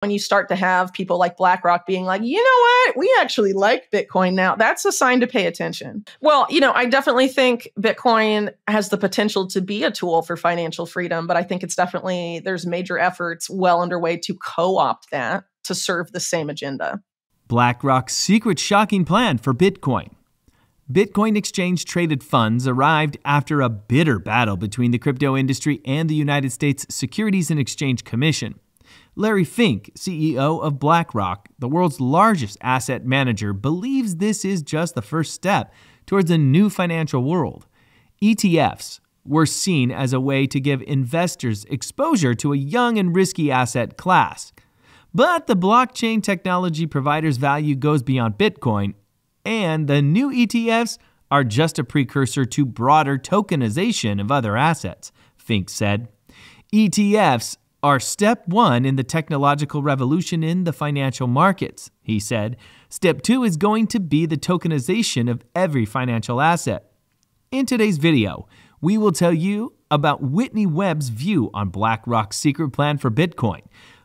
When you start to have people like BlackRock being like, you know what, we actually like Bitcoin now, that's a sign to pay attention. Well, I definitely think Bitcoin has the potential to be a tool for financial freedom, but I think there's major efforts well underway to co-opt that to serve the same agenda. BlackRock's secret shocking plan for Bitcoin. Bitcoin exchange-traded funds arrived after a bitter battle between the crypto industry and the United States Securities and Exchange Commission. Larry Fink, CEO of BlackRock, the world's largest asset manager, believes this is just the first step towards a new financial world. ETFs were seen as a way to give investors exposure to a young and risky asset class. But the blockchain technology provider's value goes beyond Bitcoin, and the new ETFs are just a precursor to broader tokenization of other assets, Fink said. ETFs are step one in the technological revolution in the financial markets, he said. Step two is going to be the tokenization of every financial asset. In today's video, we will tell you about Whitney Webb's view on BlackRock's secret plan for Bitcoin.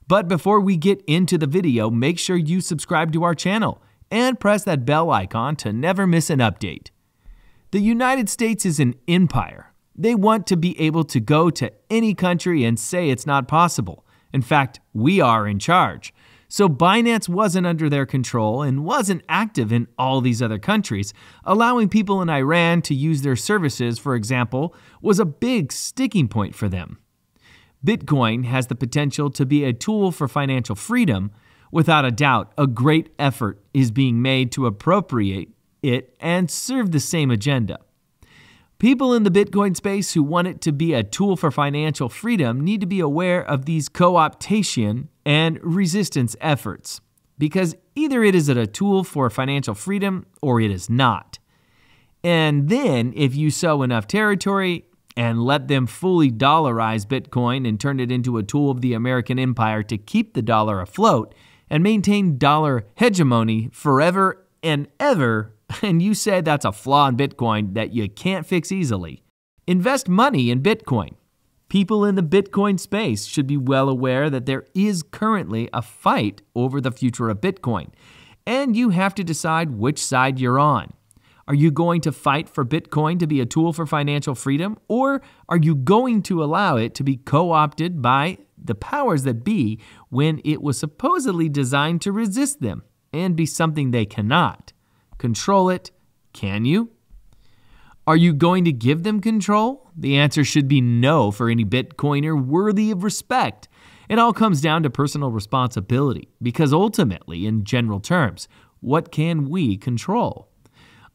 But before we get into the video, make sure you subscribe to our channel and press that bell icon to never miss an update. The United States is an empire. They want to be able to go to any country and say it's not possible. In fact, we are in charge. So Binance wasn't under their control and wasn't active in all these other countries. Allowing people in Iran to use their services, for example, was a big sticking point for them. Bitcoin has the potential to be a tool for financial freedom. Without a doubt, a great effort is being made to appropriate it and serve the same agenda. People in the Bitcoin space who want it to be a tool for financial freedom need to be aware of these co-optation and resistance efforts, because either it is a tool for financial freedom or it is not. And then if you sow enough territory and let them fully dollarize Bitcoin and turn it into a tool of the American empire to keep the dollar afloat and maintain dollar hegemony forever and ever, and you say that's a flaw in Bitcoin that you can't fix easily, invest money in Bitcoin. People in the Bitcoin space should be well aware that there is currently a fight over the future of Bitcoin, and you have to decide which side you're on. Are you going to fight for Bitcoin to be a tool for financial freedom, or are you going to allow it to be co-opted by the powers that be when it was supposedly designed to resist them and be something they cannot? Control it, can you? Are you going to give them control? The answer should be no for any Bitcoiner worthy of respect. It all comes down to personal responsibility, because ultimately, in general terms, what can we control?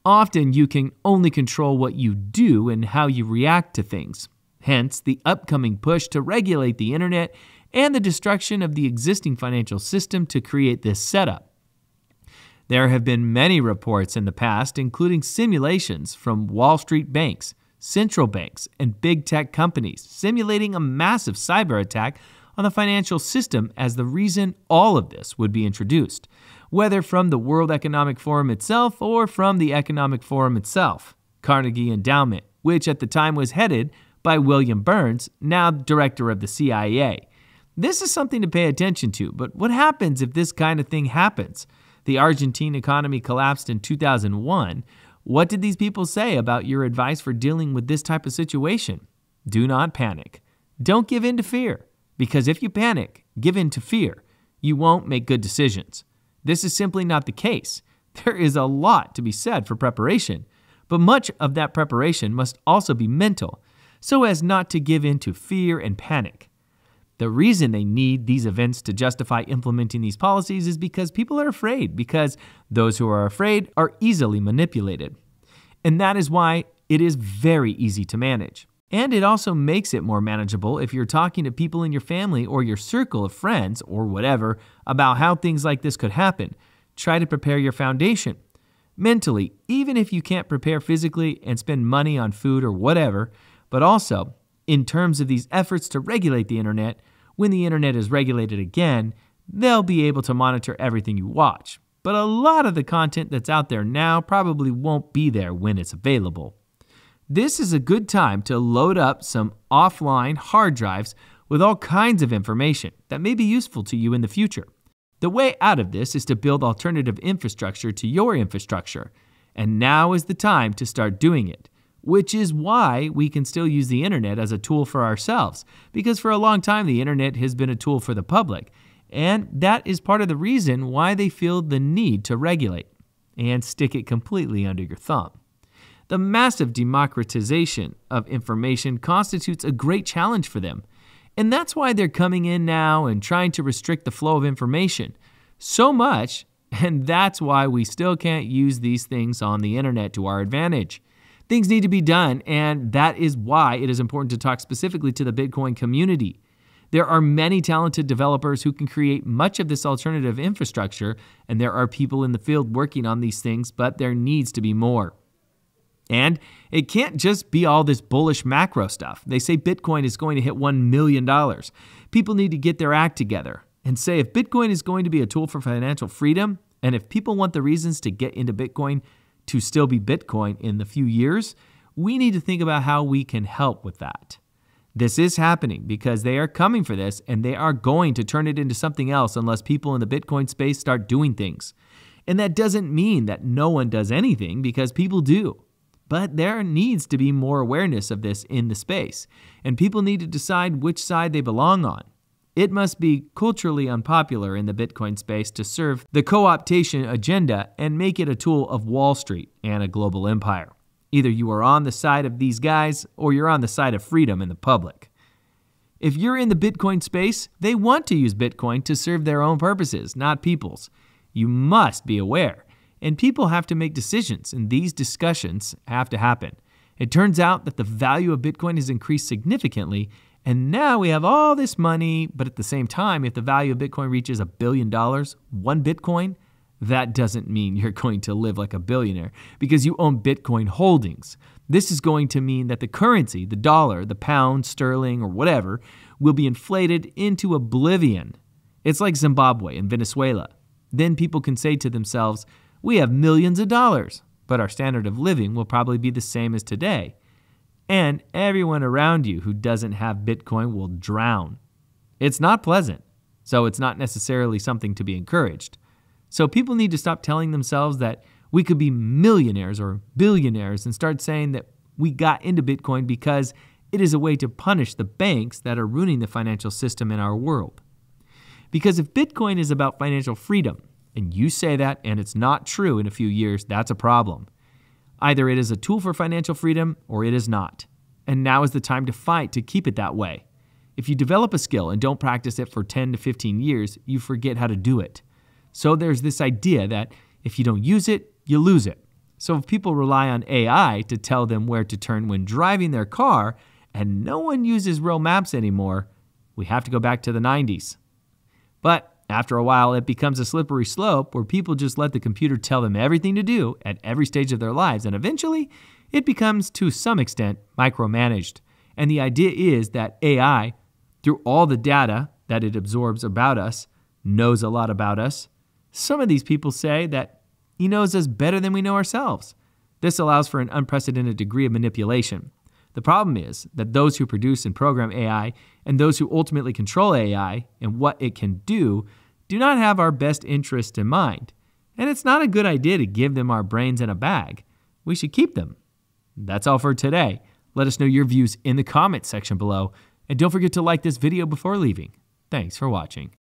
Often you can only control what you do and how you react to things. Hence, the upcoming push to regulate the internet and the destruction of the existing financial system to create this setup. There have been many reports in the past, including simulations from Wall Street banks, central banks, and big tech companies, simulating a massive cyber attack on the financial system as the reason all of this would be introduced, whether from the World Economic Forum itself or from the Economic Forum itself, Carnegie Endowment, which at the time was headed by William Burns, now director of the CIA. This is something to pay attention to, but what happens if this kind of thing happens? The Argentine economy collapsed in 2001. What did these people say about your advice for dealing with this type of situation? Do not panic. Don't give in to fear, because if you panic, give in to fear, you won't make good decisions. This is simply not the case. There is a lot to be said for preparation, but much of that preparation must also be mental, so as not to give in to fear and panic. The reason they need these events to justify implementing these policies is because people are afraid, because those who are afraid are easily manipulated. And that is why it is very easy to manage. And it also makes it more manageable if you're talking to people in your family or your circle of friends or whatever about how things like this could happen. Try to prepare your foundation. Mentally, even if you can't prepare physically and spend money on food or whatever, but also in terms of these efforts to regulate the internet, when the internet is regulated again, they'll be able to monitor everything you watch. But a lot of the content that's out there now probably won't be there when it's available. This is a good time to load up some offline hard drives with all kinds of information that may be useful to you in the future. The way out of this is to build alternative infrastructure to your infrastructure, and now is the time to start doing it, which is why we can still use the internet as a tool for ourselves, because for a long time the internet has been a tool for the public, and that is part of the reason why they feel the need to regulate and stick it completely under your thumb. The massive democratization of information constitutes a great challenge for them, and that's why they're coming in now and trying to restrict the flow of information so much, and that's why we still can't use these things on the internet to our advantage. Things need to be done, and that is why it is important to talk specifically to the Bitcoin community. There are many talented developers who can create much of this alternative infrastructure, and there are people in the field working on these things, but there needs to be more. And it can't just be all this bullish macro stuff. They say Bitcoin is going to hit $1 million. People need to get their act together and say if Bitcoin is going to be a tool for financial freedom, and if people want the reasons to get into Bitcoin to still be Bitcoin in the few years, we need to think about how we can help with that. This is happening because they are coming for this, and they are going to turn it into something else unless people in the Bitcoin space start doing things. And that doesn't mean that no one does anything, because people do. But there needs to be more awareness of this in the space, and people need to decide which side they belong on. It must be culturally unpopular in the Bitcoin space to serve the co-optation agenda and make it a tool of Wall Street and a global empire. Either you are on the side of these guys or you're on the side of freedom in the public. If you're in the Bitcoin space, they want to use Bitcoin to serve their own purposes, not people's. You must be aware. And people have to make decisions, and these discussions have to happen. It turns out that the value of Bitcoin has increased significantly, and now we have all this money, but at the same time, if the value of Bitcoin reaches $1 billion, one Bitcoin, that doesn't mean you're going to live like a billionaire because you own Bitcoin holdings. This is going to mean that the currency, the dollar, the pound, sterling, or whatever, will be inflated into oblivion. It's like Zimbabwe and Venezuela. Then people can say to themselves, we have millions of dollars, but our standard of living will probably be the same as today. And everyone around you who doesn't have Bitcoin will drown. It's not pleasant, so it's not necessarily something to be encouraged. So people need to stop telling themselves that we could be millionaires or billionaires and start saying that we got into Bitcoin because it is a way to punish the banks that are ruining the financial system in our world. Because if Bitcoin is about financial freedom, and you say that and it's not true in a few years, that's a problem. Either it is a tool for financial freedom or it is not. And now is the time to fight to keep it that way. If you develop a skill and don't practice it for 10 to 15 years, you forget how to do it. So there's this idea that if you don't use it, you lose it. So if people rely on AI to tell them where to turn when driving their car, and no one uses real maps anymore, we have to go back to the 90s. But after a while, it becomes a slippery slope where people just let the computer tell them everything to do at every stage of their lives, and eventually it becomes, to some extent, micromanaged. And the idea is that AI, through all the data that it absorbs about us, knows a lot about us. Some of these people say that he knows us better than we know ourselves. This allows for an unprecedented degree of manipulation. The problem is that those who produce and program AI and those who ultimately control AI and what it can do not have our best interest in mind. And it's not a good idea to give them our brains in a bag. We should keep them. That's all for today. Let us know your views in the comments section below. And don't forget to like this video before leaving. Thanks for watching.